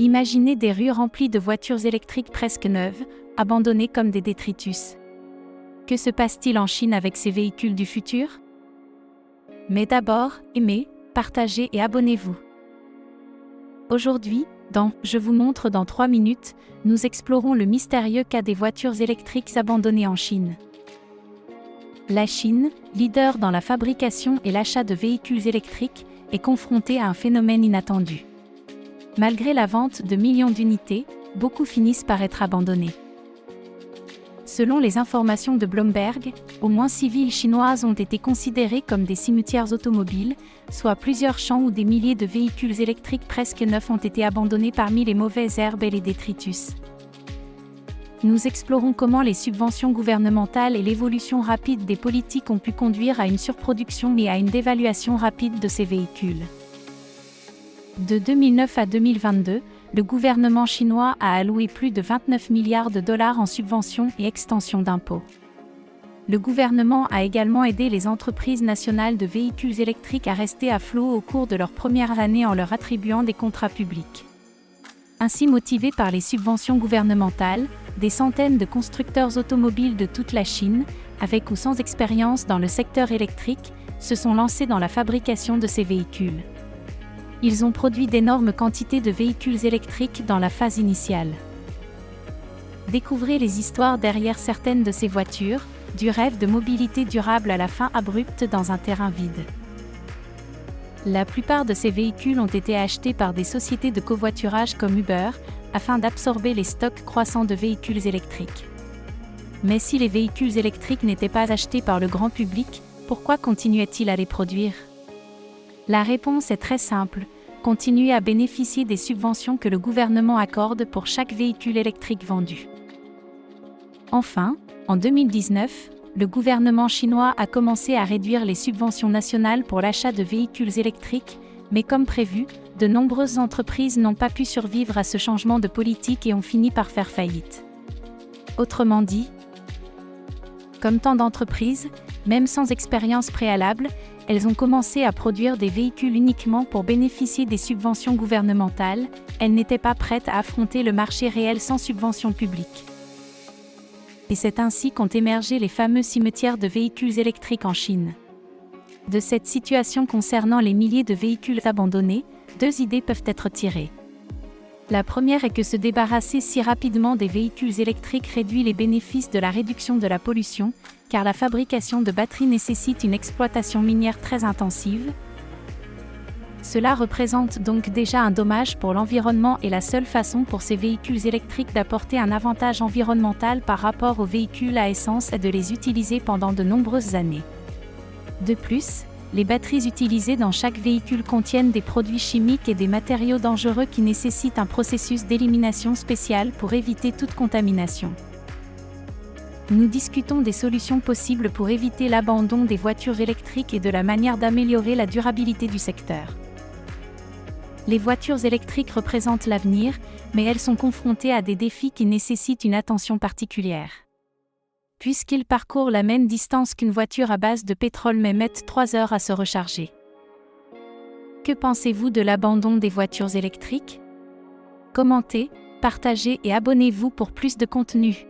Imaginez des rues remplies de voitures électriques presque neuves, abandonnées comme des détritus. Que se passe-t-il en Chine avec ces véhicules du futur? Mais d'abord, aimez, partagez et abonnez-vous. Aujourd'hui, dans « Je vous montre dans 3 minutes », nous explorons le mystérieux cas des voitures électriques abandonnées en Chine. La Chine, leader dans la fabrication et l'achat de véhicules électriques, est confrontée à un phénomène inattendu. Malgré la vente de millions d'unités, beaucoup finissent par être abandonnés. Selon les informations de Bloomberg, au moins 6 villes chinoises ont été considérées comme des cimetières automobiles, soit plusieurs champs où des milliers de véhicules électriques presque neufs ont été abandonnés parmi les mauvaises herbes et les détritus. Nous explorons comment les subventions gouvernementales et l'évolution rapide des politiques ont pu conduire à une surproduction et à une dévaluation rapide de ces véhicules. De 2009 à 2022, le gouvernement chinois a alloué plus de 29 milliards de dollars en subventions et extensions d'impôts. Le gouvernement a également aidé les entreprises nationales de véhicules électriques à rester à flot au cours de leur première année en leur attribuant des contrats publics. Ainsi motivés par les subventions gouvernementales, des centaines de constructeurs automobiles de toute la Chine, avec ou sans expérience dans le secteur électrique, se sont lancés dans la fabrication de ces véhicules. Ils ont produit d'énormes quantités de véhicules électriques dans la phase initiale. Découvrez les histoires derrière certaines de ces voitures, du rêve de mobilité durable à la fin abrupte dans un terrain vide. La plupart de ces véhicules ont été achetés par des sociétés de covoiturage comme Uber, afin d'absorber les stocks croissants de véhicules électriques. Mais si les véhicules électriques n'étaient pas achetés par le grand public, pourquoi continuait-il à les produire? La réponse est très simple: continuer à bénéficier des subventions que le gouvernement accorde pour chaque véhicule électrique vendu. Enfin, en 2019, le gouvernement chinois a commencé à réduire les subventions nationales pour l'achat de véhicules électriques, mais comme prévu, de nombreuses entreprises n'ont pas pu survivre à ce changement de politique et ont fini par faire faillite. Autrement dit, comme tant d'entreprises, même sans expérience préalable, elles ont commencé à produire des véhicules uniquement pour bénéficier des subventions gouvernementales, elles n'étaient pas prêtes à affronter le marché réel sans subvention publique. Et c'est ainsi qu'ont émergé les fameux cimetières de véhicules électriques en Chine. De cette situation concernant les milliers de véhicules abandonnés, 2 idées peuvent être tirées. La première est que se débarrasser si rapidement des véhicules électriques réduit les bénéfices de la réduction de la pollution, car la fabrication de batteries nécessite une exploitation minière très intensive. Cela représente donc déjà un dommage pour l'environnement et la seule façon pour ces véhicules électriques d'apporter un avantage environnemental par rapport aux véhicules à essence est de les utiliser pendant de nombreuses années. De plus, les batteries utilisées dans chaque véhicule contiennent des produits chimiques et des matériaux dangereux qui nécessitent un processus d'élimination spécial pour éviter toute contamination. Nous discutons des solutions possibles pour éviter l'abandon des voitures électriques et de la manière d'améliorer la durabilité du secteur. Les voitures électriques représentent l'avenir, mais elles sont confrontées à des défis qui nécessitent une attention particulière. Puisqu'ils parcourent la même distance qu'une voiture à base de pétrole mais mettent 3 heures à se recharger. Que pensez-vous de l'abandon des voitures électriques? Commentez, partagez et abonnez-vous pour plus de contenu.